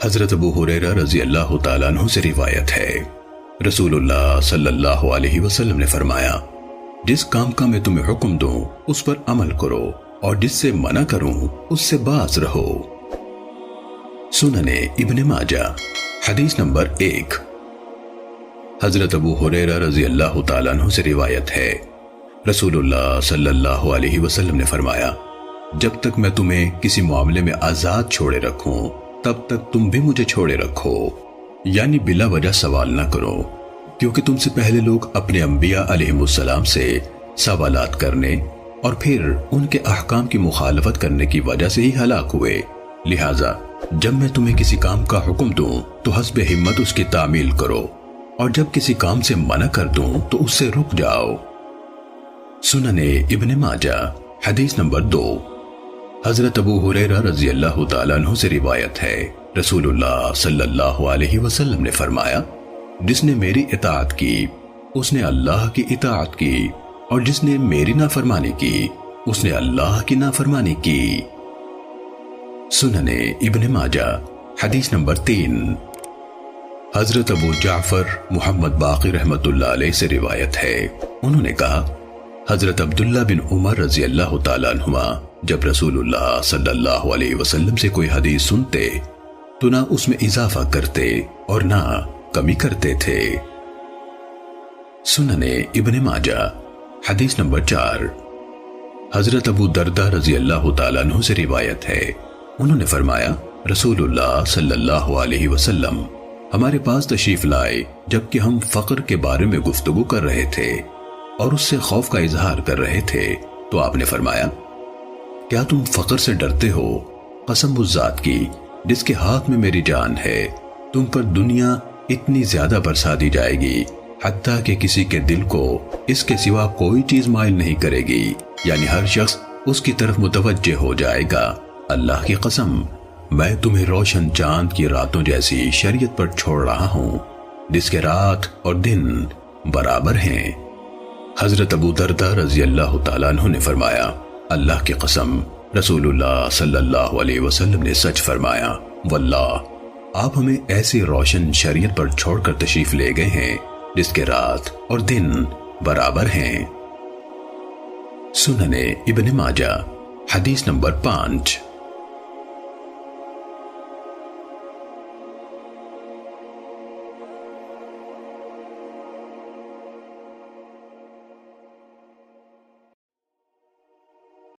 حضرت ابو ہریرہ رضی اللہ تعالیٰ عنہ سے روایت ہے، رسول اللہ صلی اللہ علیہ وسلم نے فرمایا، جس کام کا میں تمہیں حکم دوں اس پر عمل کرو اور جس سے منع کروں اس سے باز رہو۔ سنن ابن ماجہ حدیث نمبر 1۔ حضرت ابو ہریرہ رضی اللہ تعالیٰ عنہ سے روایت ہے، رسول اللہ صلی اللہ علیہ وسلم نے فرمایا، جب تک میں تمہیں کسی معاملے میں آزاد چھوڑے رکھوں تب تک تم بھی مجھے چھوڑے رکھو، یعنی بلا وجہ سوال نہ کرو، کیونکہ تم سے پہلے لوگ اپنے انبیاء علیہم السلام سے سوالات کرنے اور پھر ان کے احکام کی مخالفت کرنے کی وجہ سے ہی ہلاک ہوئے، لہٰذا جب میں تمہیں کسی کام کا حکم دوں تو حسب ہمت اس کی تعمیل کرو، اور جب کسی کام سے منع کر دوں تو اس سے رک جاؤ۔ سنن ابن ماجہ حدیث نمبر 2۔ حضرت ابو ہریرہ رضی اللہ تعالیٰ عنہ سے روایت ہے، رسول اللہ صلی اللہ علیہ وسلم نے فرمایا، جس نے میری اطاعت کی اس نے اللہ کی اطاعت کی، اور جس نے میری نافرمانی کی اس نے اللہ کی نافرمانی کی۔ سنن ابن ماجہ حدیث نمبر 3۔ حضرت ابو جعفر محمد باقر رحمت اللہ علیہ سے روایت ہے، انہوں نے کہا، حضرت عبداللہ بن عمر رضی اللہ تعالیٰ عنہما جب رسول اللہ صلی اللہ علیہ وسلم سے کوئی حدیث سنتے تو نہ اس میں اضافہ کرتے اور نہ کمی کرتے تھے۔ سنن ابن ماجہ حدیث نمبر 4۔ حضرت ابو دردہ رضی اللہ تعالیٰ عنہ سے روایت ہے، انہوں نے فرمایا، رسول اللہ صلی اللہ علیہ وسلم ہمارے پاس تشریف لائے جبکہ ہم فقر کے بارے میں گفتگو کر رہے تھے اور اس سے خوف کا اظہار کر رہے تھے، تو آپ نے فرمایا، کیا تم فقر سے ڈرتے ہو؟ قسم اس ذات کی جس کے ہاتھ میں میری جان ہے، تم پر دنیا اتنی زیادہ برسا دی جائے گی حتیٰ کہ کسی کے دل کو اس کے سوا کوئی چیز مائل نہیں کرے گی، یعنی ہر شخص اس کی طرف متوجہ ہو جائے گا۔ اللہ کی قسم، میں تمہیں روشن چاند کی راتوں جیسی شریعت پر چھوڑ رہا ہوں جس کے رات اور دن برابر ہیں۔ حضرت ابو دردہ رضی اللہ تعالیٰ عنہ نے فرمایا، اللہ کی قسم، رسول اللہ صلی اللہ علیہ وسلم نے سچ فرمایا، واللہ آپ ہمیں ایسی روشن شریعت پر چھوڑ کر تشریف لے گئے ہیں جس کے رات اور دن برابر ہیں۔ سنن ابن ماجہ حدیث نمبر 5۔